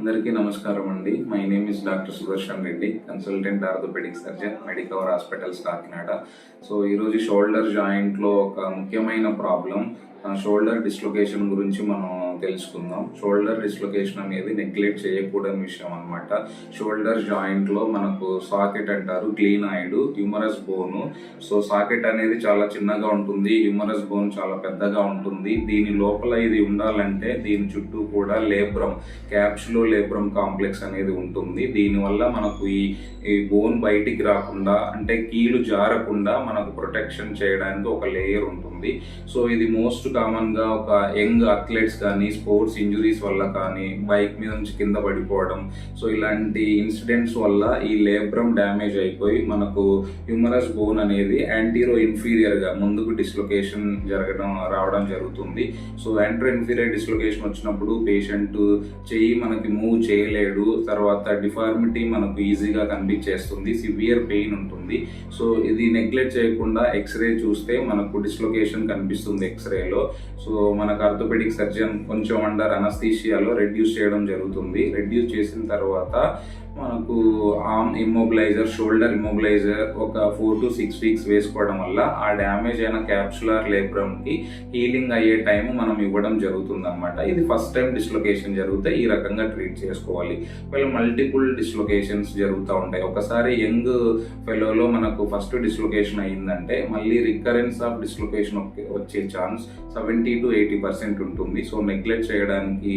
అందరికీ నమస్కారం అండి. My name is doctor Sudarshan Reddy, consultant orthopaedic surgeon, Medicover Hospitals Kakinada. So ఈరోజు షోల్డర్ జాయింట్లో ఒక ముఖ్యమైన ప్రాబ్లం షోల్డర్ డిస్లొకేషన్ గురించి మనం తెలుసుకుందాం. షోల్డర్ డిస్లొకేషన్ అనేది నెగ్లెక్ట్ చేయకూడని విషయం అనమాట. షోల్డర్ జాయింట్లో మనకు సాకెట్ అంటారు, గ్లీనాయిడ్, హ్యూమరస్ బోను. సో సాకెట్ అనేది చాలా చిన్నగా ఉంటుంది, హ్యూమరస్ బోన్ చాలా పెద్దగా ఉంటుంది. దీని లోపల ఇది ఉండాలంటే దీని చుట్టూ కూడా లేబ్రమ్, క్యాప్సులో లేబ్రమ్ కాంప్లెక్స్ అనేది ఉంటుంది. దీనివల్ల మనకు ఈ బోన్ బయటికి రాకుండా, అంటే కీలు జారకుండా మనకు ప్రొటెక్షన్ చేయడానికి ఒక లేయర్ ఉంటుంది. సో ఇది మోస్ట్ కామన్గా ఒక యంగ్ అథ్లెట్స్ కానీ స్పోర్ట్స్ ఇంజురీస్ వల్ల కానీ, బైక్ మీద నుంచి కింద పడిపోవడం, సో ఇలాంటి ఇన్సిడెంట్స్ వల్ల ఈ లేబ్రమ్ డ్యామేజ్ అయిపోయి మనకు హ్యూమరస్ బోన్ అనేది యాంటీరో ఇన్ఫీరియర్గా ముందుకు డిస్లొకేషన్ రావడం జరుగుతుంది. సో యాంటీరో ఇన్ఫీరియర్ డిస్లొకేషన్ వచ్చినప్పుడు పేషెంట్ చెయ్యి మనకి మూవ్ చేయలేడు, తర్వాత డిఫార్మిటీ మనకు ఈజీగా కనిపించేస్తుంది, సివియర్ పెయిన్ ఉంటుంది. సో ఇది నెగ్లెక్ట్ చేయకుండా ఎక్స్రే చూస్తే మనకు డిస్లొకేషన్ కనిపిస్తుంది ఎక్స్రేలో. సో మనకు ఆర్థోపెడిక్ సర్జన్ కొంచెం అండర్ అనస్థీషియాలో రెడ్యూస్ చేయడం జరుగుతుంది. రెడ్యూస్ చేసిన తర్వాత మనకు ఆర్మ్ ఇమ్మొబిలైజర్, షోల్డర్ ఇమ్మొబిలైజర్ ఒక 4 to 6 weeks వేసుకోవడం వల్ల ఆ డ్యామేజ్ అయిన క్యాప్సులార్ లేబ్రమ్కి హీలింగ్ అయ్యే టైం మనం ఇవ్వడం జరుగుతుంది అనమాట. ఇది ఫస్ట్ టైం డిస్లొకేషన్ జరిగితే ఈ రకంగా ట్రీట్ చేసుకోవాలి. వీళ్ళు మల్టిపుల్ డిస్లొకేషన్స్ జరుగుతూ ఉంటాయి. ఒకసారి యంగ్ ఫెలోలో మనకు ఫస్ట్ డిస్లొకేషన్ అయ్యిందంటే మళ్ళీ రికరెన్స్ ఆఫ్ డిస్లొకేషన్ వచ్చే ఛాన్స్ 70 to 80% ఉంటుంది. సో నెగ్లెక్ట్ చేయడానికి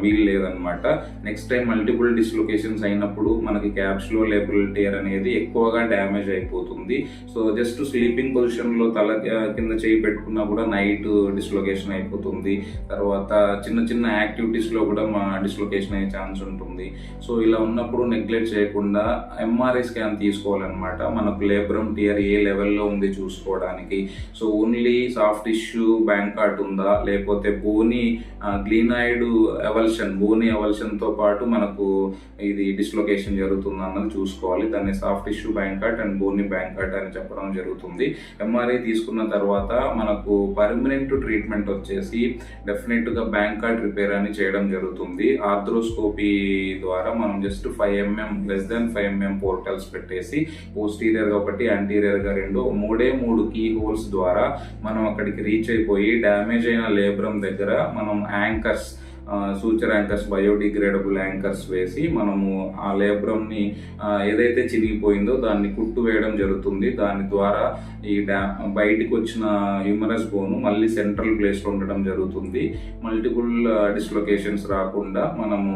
వీలు లేదనమాట. నెక్స్ట్ టైం మల్టిపుల్ డిస్లొకేషన్స్ అయినప్పుడు మనకి క్యాప్సులో లేబ్రల్ టేర్ అనేది ఎక్కువగా డ్యామేజ్ అయిపోతుంది. సో జస్ట్ స్లీపింగ్ పొజిషన్లో తల కింద చేయి పెట్టుకున్నా కూడా నైట్ డిస్లొకేషన్ అయిపోతుంది. తర్వాత చిన్న చిన్న యాక్టివిటీస్లో కూడా డిస్లొకేషన్ అయ్యే ఛాన్స్ ఉంటుంది. సో ఇలా ఉన్నప్పుడు నెగ్లెక్ట్ చేయకుండా ఎంఆర్ఐ స్కాన్ తీసుకోవాలన్నమాట, మనకు లేబ్రమ్ టియర్ ఏ లెవెల్లో ఉంది చూసుకోవడానికి. సో ఓన్లీ సాఫ్ట్ టిష్యూ బ్యాంకాట్ ఉందా, లేకపోతే బోనీ గ్లీనాయిడ్ ఎవల్షన్, బోనీ ఎవల్షన్తో పాటు మనకు ఇది డిస్లొకేషన్ జరుగుతుంది అన్నది చూసుకోవాలి. దాన్ని సాఫ్ట్ టిష్యూ బ్యాంకాట్ అండ్ బోనీ బ్యాంకాట్ అని చెప్పడం జరుగుతుంది. ఎంఆర్ఐ తీసుకున్న తర్వాత మనకు పర్మనెంట్ ట్రీట్మెంట్ వచ్చేసి డెఫినెట్గా బ్యాంకాట్ రిపేర్ అని చేయడం జరుగుతుంది. ఆర్థ్రోస్కోపీ ద్వారా మనం just 5 mm, less than 5 mm portals పెట్టేసి పోస్టీరియర్గా ఒకటి, యాంటీరియర్గా 2, 3 కీ హోల్స్ ద్వారా మనం అక్కడికి రీచ్ అయిపోయి డ్యామేజ్ అయిన లేబ్రమ్ దగ్గర మనం anchors, suture anchors, biodegradable anchors వేసి మనము ఆ లేబ్రమ్ని ఏదైతే చినిగిపోయిందో దాన్ని కుట్టు వేయడం జరుగుతుంది. దాని ద్వారా ఈ బయటికి వచ్చిన హ్యూమరస్ బోను మళ్ళీ సెంట్రల్ ప్లేస్లో ఉండడం జరుగుతుంది. మల్టిపుల్ డిస్లొకేషన్స్ రాకుండా మనము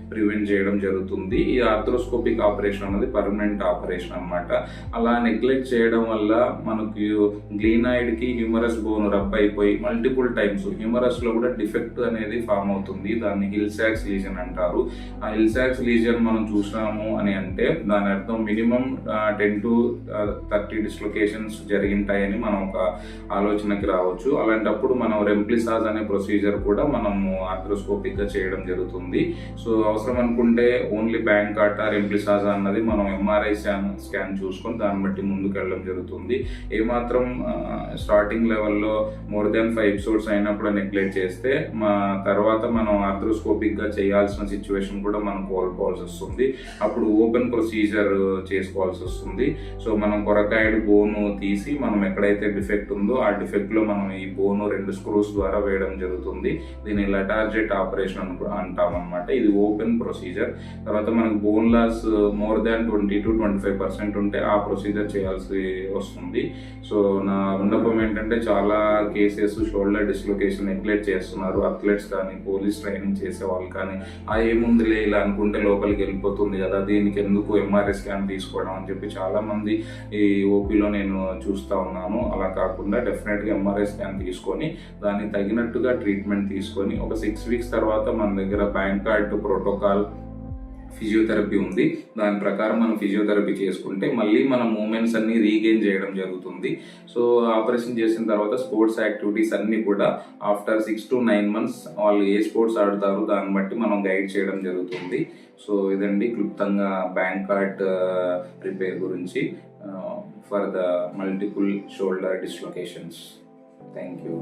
ప్రివెంట్ చేయడం జరుగుతుంది. ఈ ఆర్థ్రోస్కోపిక్ ఆపరేషన్ అనేది పర్మనెంట్ ఆపరేషన్ అనమాట. అలా నెగ్లెక్ట్ చేయడం వల్ల మనకు గ్లీనాయిడ్కి హ్యూమరస్ బోన్ రబ్ అయిపోయి మల్టిపుల్ టైమ్స్ హ్యూమరస్లో కూడా డిఫెక్ట్ అనేది ఫామ్ అవుతుంది. దాన్ని హిల్సాక్స్ లీజన్ అంటారు. ఆ హిల్సాక్స్ లీజన్ మనం చూసాము అని అంటే దాని అర్థం మినిమం 10 to 30 డిస్లొకేషన్స్ జరిగింటాయని మనం ఒక ఆలోచనకి రావచ్చు. అలాంటప్పుడు మనం రెంప్లిసాజ్ అనే ప్రొసీజర్ కూడా మనము ఆర్థ్రోస్కోపిక్ గా చేయడం జరుగుతుంది. సో అవసరం అనుకుంటే ఓన్లీ బ్యాంకాటా, రెంప్లిసాజ్ అన్నది మనం ఎంఆర్ఐ స్కాన్ చూసుకొని దాన్ని బట్టి ముందుకు వెళ్ళడం జరుగుతుంది. ఏమాత్రం స్టార్టింగ్ లెవెల్లో మోర్ దాన్ 5 episodes అయినప్పుడు నెగ్లెక్ట్ చేస్తే తర్వాత మనం ఆర్థ్రోస్కోపిక్ గా చేయాల్సిన సిచ్యువేషన్ కూడా మనం కోల్పోవాల్సి వస్తుంది. అప్పుడు ఓపెన్ ప్రొసీజర్ చేసుకోవాల్సి వస్తుంది. సో మనం కొరకాయిడ్ బోను తీసి మనం ఎక్కడైతే డిఫెక్ట్ ఉందో ఆ డిఫెక్ట్ లో మనం ఈ బోను 2 స్క్రూస్ ద్వారా వేయడం జరుగుతుంది. దీన్ని లెటార్జెట్ ఆపరేషన్ అంటాం అనమాట. ఇది ఓపెన్ ప్రొసీజర్. తర్వాత మనకు bone loss more than 20 to 25% ఉంటే ఆ ప్రొసీజర్ చేయాల్సి వస్తుంది. సో నా విన్నపం ఏంటంటే చాలా కేసెస్ షోల్డర్ డిస్లొకేషన్ నెగ్లెక్ట్ చేస్తున్నారు. అథ్లెట్స్ కానీ, పోలీస్ ట్రైనింగ్ చేసే వాళ్ళు కానీ, ఏముందిలే ఇలా అనుకుంటే లోపలికి వెళ్ళిపోతుంది కదా, దీనికి ఎందుకు ఎంఆర్ఐ స్కాన్ తీసుకోవడం అని చెప్పి చాలా మంది ఈ ఓపీలో నేను చూస్తూ ఉన్నాను. అలా కాకుండా డెఫినెట్గా ఎంఆర్ఐ స్కాన్ తీసుకొని దానికి తగినట్టుగా ట్రీట్మెంట్ తీసుకొని ఒక 6 weeks తర్వాత మన దగ్గర బ్యాంకాట్ ప్రోటోకాల్, ఫిజియోథెరపీ ఉంది. దాని ప్రకారం మనం ఫిజియోథెరపీ చేసుకుంటే మళ్ళీ మన మూమెంట్స్ అన్ని రీగెయిన్ చేయడం జరుగుతుంది. సో ఆపరేషన్ చేసిన తర్వాత స్పోర్ట్స్ యాక్టివిటీస్ అన్ని కూడా ఆఫ్టర్ 6 to 9 months వాళ్ళు ఏ స్పోర్ట్స్ ఆడతారో దాన్ని బట్టి మనం గైడ్ చేయడం జరుగుతుంది. సో ఇదండి క్లుప్తంగా బ్యాంకాట్ రిపేర్ గురించి for the multiple shoulder dislocations. Thank you.